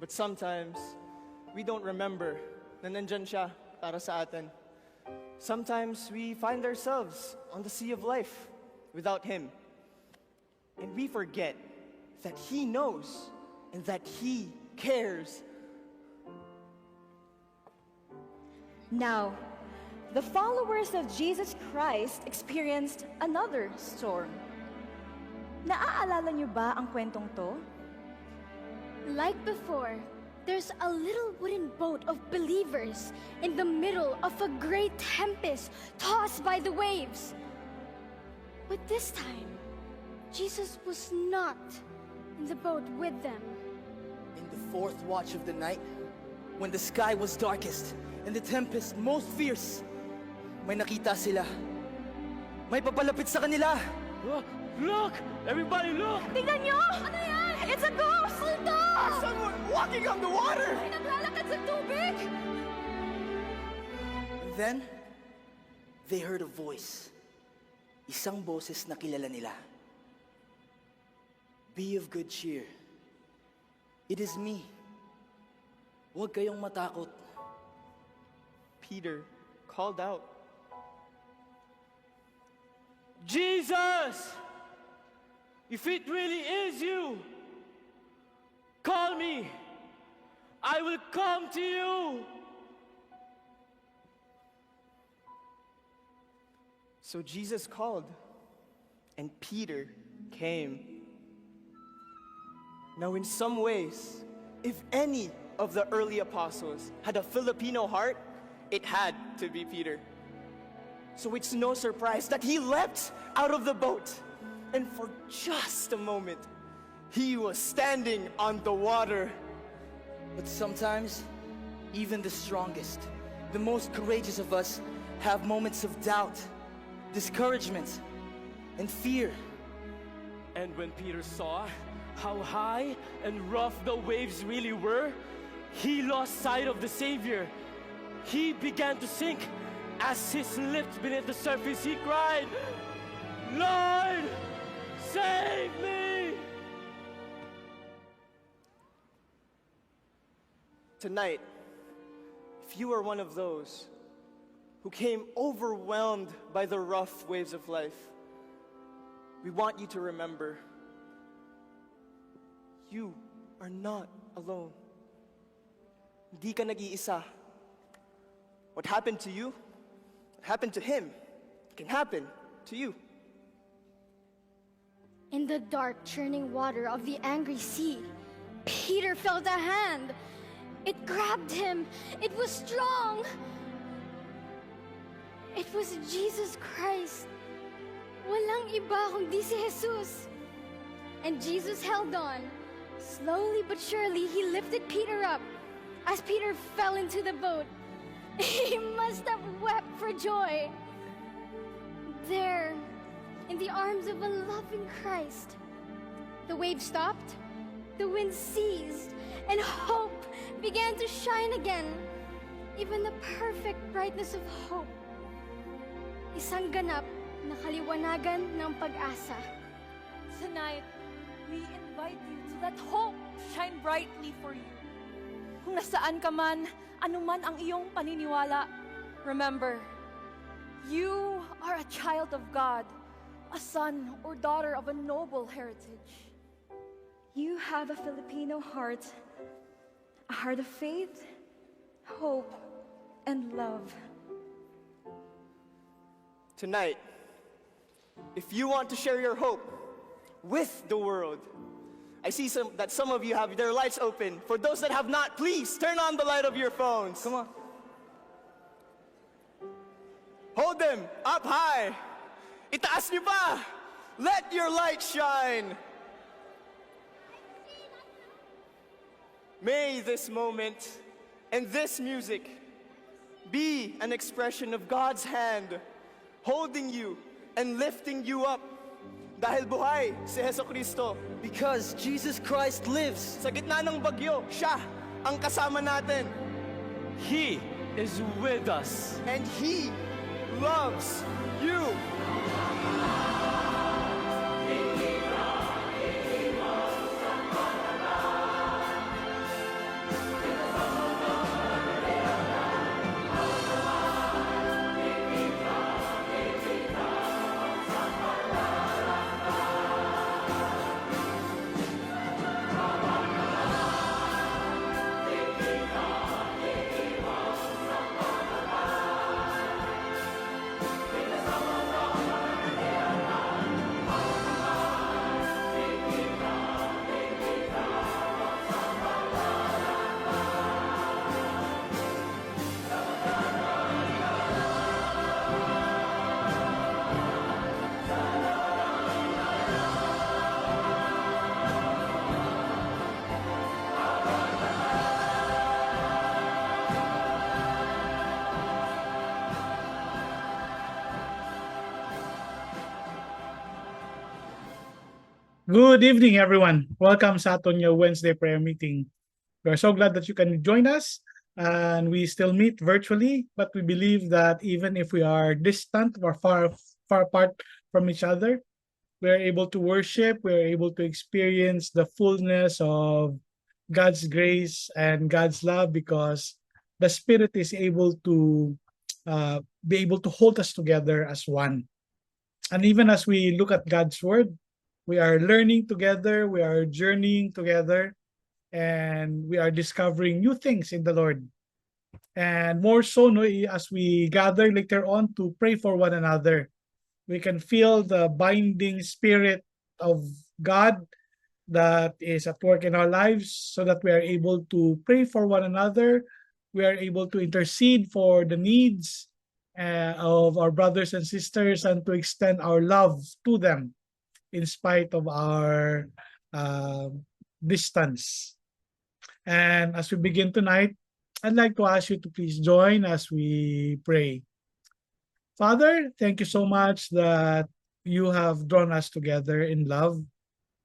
But sometimes, we don't remember na nandyan siya para sa atin. Sometimes, we find ourselves on the sea of life without Him. And we forget that He knows and that He cares. Now, the followers of Jesus Christ experienced another storm. Naaalala niyo ba ang kwentong to? Like before, there's a little wooden boat of believers in the middle of a great tempest tossed by the waves. But this time, Jesus was not in the boat with them. In the fourth watch of the night, when the sky was darkest and the tempest most fierce, may nakita sila. May papalapit sa kanila. Look! Everybody look! Tingnan niyo! Ano yan? It's a ghost! Multo! Someone walking on the water! May naglalakad sa tubig! And then, they heard a voice. Isang boses na kilala nila. Be of good cheer. It is me. Huwag kayong matakot. Peter called out, Jesus! If it really is you, call me. I will come to you. So Jesus called, and Peter came. Now, in some ways, if any of the early apostles had a Filipino heart, it had to be Peter. So it's no surprise that he leapt out of the boat, and for just a moment, he was standing on the water. But sometimes, even the strongest, the most courageous of us have moments of doubt, discouragement, and fear. And when Peter saw how high and rough the waves really were, he lost sight of the Savior. He began to sink. As he slipped beneath the surface, he cried, Lord, save me! Tonight, if you are one of those who came overwhelmed by the rough waves of life, we want you to remember, you are not alone. Hindi ka nag-iisa. What happened to you, what happened to him, can happen to you. In the dark, churning water of the angry sea, Peter felt a hand. It grabbed him. It was strong. It was Jesus Christ. Walang iba kundi si Jesus. And Jesus held on. Slowly but surely, he lifted Peter up. As Peter fell into the boat, he must have wept for joy. There, in the arms of a loving Christ, the waves stopped, the wind ceased, and hope began to shine again. Even the perfect brightness of hope. Isang ganap na kaliwanagan ng pag-asa. Tonight, we invite you to let hope shine brightly for you. Kung nasaan ka man, anuman ang iyong paniniwala, remember, you are a child of God, a son or daughter of a noble heritage. You have a Filipino heart, a heart of faith, hope, and love. Tonight, if you want to share your hope with the world, I see that some of you have their lights open. For those that have not, please turn on the light of your phones. Come on. Hold them up high. Itaas niyo pa. Let your light shine. May this moment and this music be an expression of God's hand holding you and lifting you up. Dahil buhay si Jesucristo. Because Jesus Christ lives. Sa gitna ng bagyo, siya ang kasama natin. He is with us. And He loves you. Good evening, everyone. Welcome sa aton nga Wednesday prayer meeting. We are so glad that you can join us, and we still meet virtually, but we believe that even if we are distant or far apart from each other, we are able to worship, we are able to experience the fullness of God's grace and God's love, because the Spirit is able to be able to hold us together as one. And even as we look at God's word, we are learning together, we are journeying together, and we are discovering new things in the Lord. And more so, no, as we gather later on to pray for one another, we can feel the binding spirit of God that is at work in our lives, so that we are able to pray for one another. We are able to intercede for the needs of our brothers and sisters, and to extend our love to them in spite of our distance. And as we begin tonight, I'd like to ask you to please join as we pray. Father, thank you so much that you have drawn us together in love.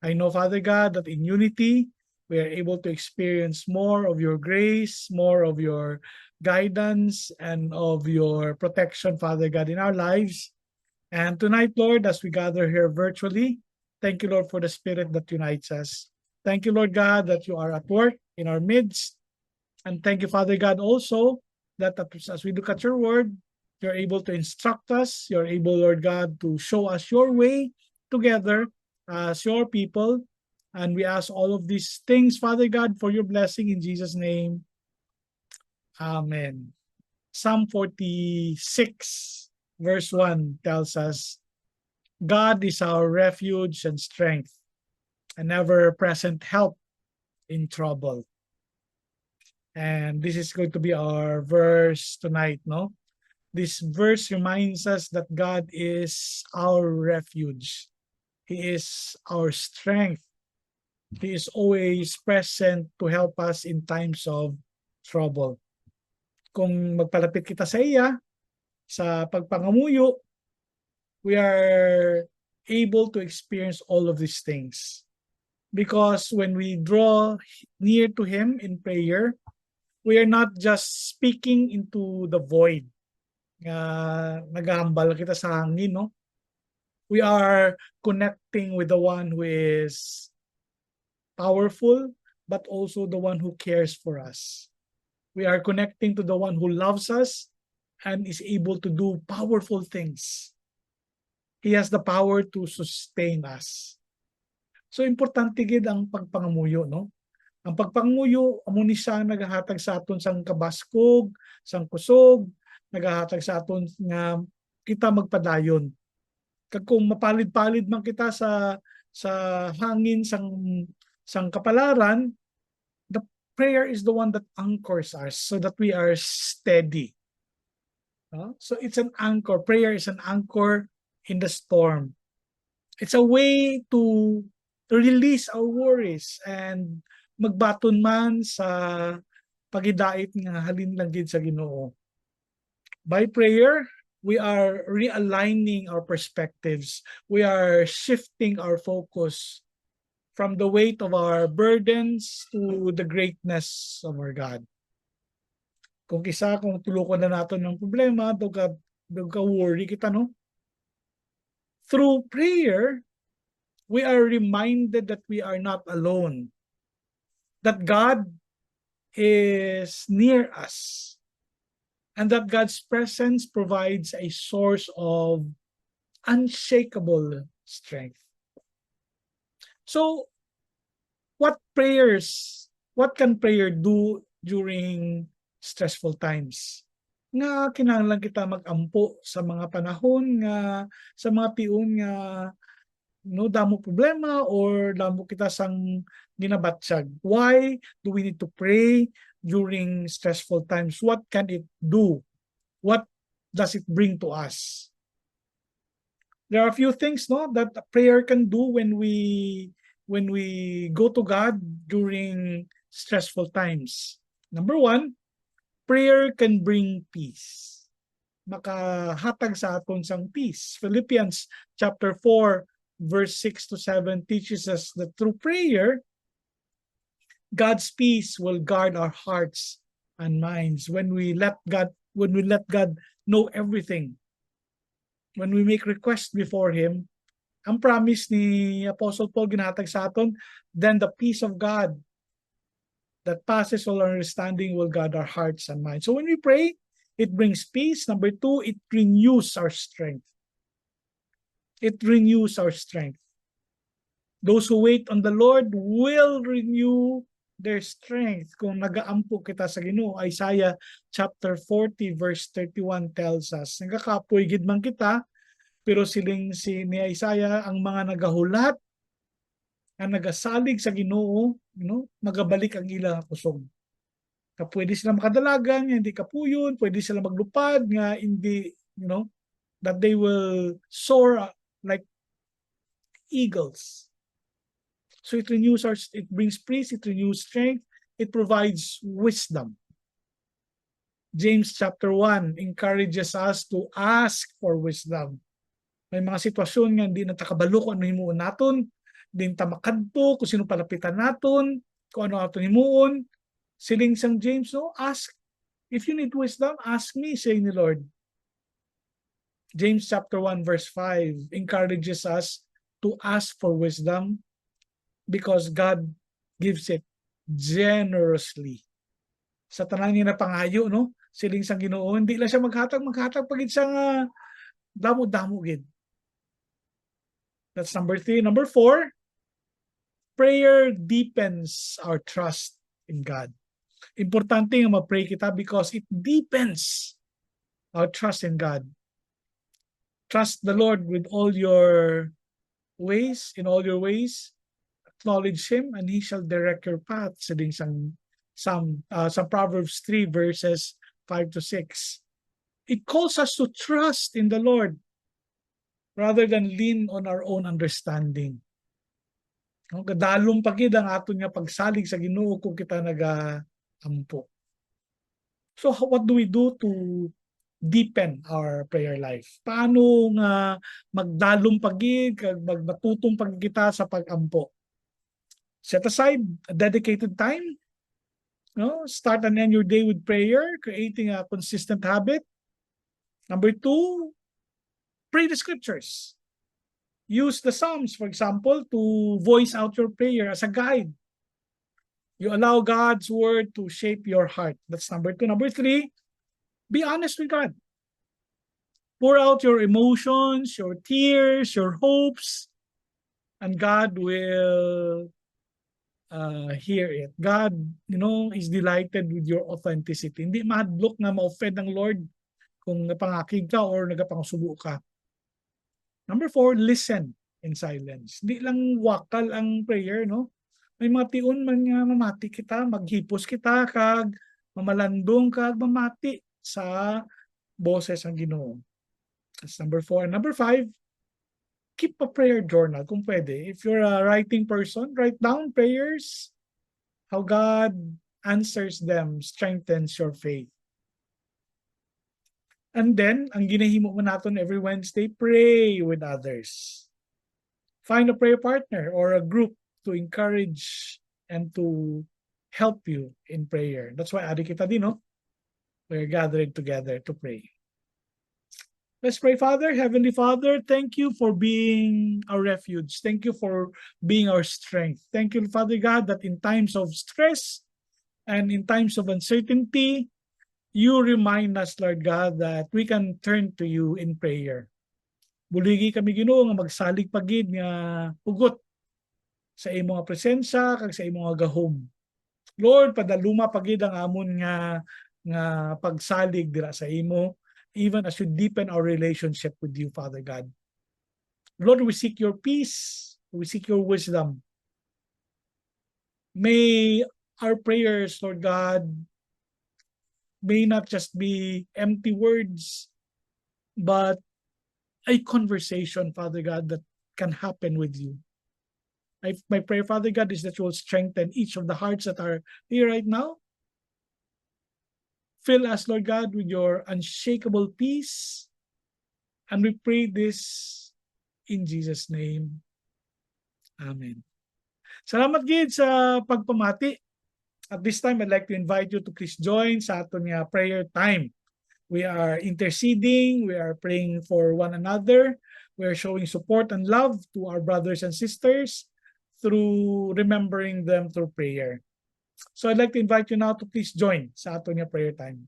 I know, Father God, that in unity, we are able to experience more of your grace, more of your guidance, and of your protection, Father God, in our lives. And tonight, Lord, as we gather here virtually, thank you, Lord, for the Spirit that unites us. Thank you, Lord God, that you are at work in our midst. And thank you, Father God, also that as we look at your word, you're able to instruct us. You're able, Lord God, to show us your way together as your people. And we ask all of these things, Father God, for your blessing in Jesus' name. Amen. Psalm 46, verse 1 tells us, God is our refuge and strength, an ever-present help in trouble. And this is going to be our verse tonight, no? This verse reminds us that God is our refuge. He is our strength. He is always present to help us in times of trouble. Kung magpalapit kita sa iya, sa pagpangamuyo, we are able to experience all of these things. Because when we draw near to Him in prayer, we are not just speaking into the void. Naghahambal kita sa hangin, no? We are connecting with the one who is powerful, but also the one who cares for us. We are connecting to the one who loves us and is able to do powerful things. He has the power to sustain us. So importante gid ang pagpangamuyo, no? Ang pagpangamuyo amo ni siya nagahatag sa aton sang kabaskog, sang kusog, nagahatag sa aton nga kita magpadayon. Kag kung mapalid-palid man kita sa hangin sang kapalaran, the prayer is the one that anchors us so that we are steady. So it's an anchor. Prayer is an anchor in the storm. It's a way to release our worries and magbaton man sa pagidait nga halin lang gid sa Ginoo. By prayer, we are realigning our perspectives. We are shifting our focus from the weight of our burdens to the greatness of our God. Kung tulukon na nato ng problema, doga worry kita, no? Through prayer, we are reminded that we are not alone, that God is near us, and that God's presence provides a source of unshakable strength. So, what can prayer do during stressful times? Nga kinahanglan kita mag-ampo sa mga panahon nga sa mga piun nga no damo problema or damo kita sang ginabatsyag. Why do we need to pray during stressful times? What can it do? What does it bring to us? There are a few things, no, that prayer can do when we go to God during stressful times. Number one, prayer can bring peace. Makahatag sa aton sang peace. Philippians chapter 4 verse 6 to 7 teaches us that through prayer, God's peace will guard our hearts and minds when we let God know everything. When we make requests before Him, ang promise ni Apostle Paul ginatag sa aton, then the peace of God that passes all understanding will guard our hearts and minds. So when we pray, it brings peace. Number two, it renews our strength. It renews our strength. Those who wait on the Lord will renew their strength. Kung nagaampo kita sa Ginoo, Isaiah chapter 40 verse 31 tells us, nagkakapoy gid man kita, pero siling ni Isaiah, ang mga nagahulat, ang nagasalig sa Ginoo, magabalik ang ilang kusog. Pwede sila makadalagan, nga hindi kapuyon, pwede sila maglupad, nga hindi, that they will soar like eagles. So it brings peace, it renews strength, it provides wisdom. James chapter 1 encourages us to ask for wisdom. May mga sitwasyon nga hindi natakabalo kung ano himuon naton, din tamakadto kung sino palapitan naton, kung ano aton himuon. Siling sang James, ask. If you need wisdom, ask me, say ni Lord. James chapter 1 verse 5 encourages us to ask for wisdom because God gives it generously. Sa tanan niya na pangayo, siling sang Ginoo, hindi lang siya maghatag pagid siya damo-damo gid. That's number 3. Number 4, prayer deepens our trust in God. Importante nga ma-pray kita because it deepens our trust in God. Trust the Lord with all your ways, in all your ways. Acknowledge Him and He shall direct your path. Siling some Proverbs 3 verses 5 to 6. It calls us to trust in the Lord rather than lean on our own understanding. Kadalom pagid ang aton nga pagsalig sa Ginoo kung kita nagaampo. So what do we do to deepen our prayer life? Paano nga magdalom pagid kag magbatutong pagid kita sa pagampo? Set aside a dedicated time. Start and end your day with prayer, creating a consistent habit. Number 2, pray the scriptures. Use the Psalms, for example, to voice out your prayer as a guide. You allow God's word to shape your heart. That's number 2. Number 3, be honest with God. Pour out your emotions, your tears, your hopes, and God will hear it. God, is delighted with your authenticity. Hindi mahadlok na ma-offend ng Lord kung napangakig ka or nagapangsubo ka. Number 4, listen in silence. Di lang wakal ang prayer, May mga tiun man nga mamati kita, maghipos kita, kag mamalandong, kag mamati sa boses ang Ginoo. That's number 4. And number 5, keep a prayer journal kung pwede. If you're a writing person, write down prayers, how God answers them, strengthens your faith. And then, ang ginahimo mo natin every Wednesday, pray with others. Find a prayer partner or a group to encourage and to help you in prayer. That's why adi kita din, we're gathering together to pray. Let's pray. Father, Heavenly Father, thank you for being our refuge. Thank you for being our strength. Thank you, Father God, that in times of stress and in times of uncertainty, you remind us, Lord God, that we can turn to you in prayer. Buligi kami Ginoo nga magsalig pagid nga ugot sa imong presensya kag sa imong gahom. Lord, padaluma pagid ang amon nga pagsalig dira sa imo, even as you deepen our relationship with you, Father God. Lord, we seek your peace, we seek your wisdom. May our prayers, Lord God, may not just be empty words, but a conversation, Father God, that can happen with you. My prayer, Father God, is that you will strengthen each of the hearts that are here right now. Fill us, Lord God, with your unshakable peace. And we pray this in Jesus' name. Amen. Salamat gid sa pagpamati. At this time, I'd like to invite you to please join sa aton nga prayer time. We are interceding, we are praying for one another, we are showing support and love to our brothers and sisters through remembering them through prayer. So I'd like to invite you now to please join sa aton nga prayer time.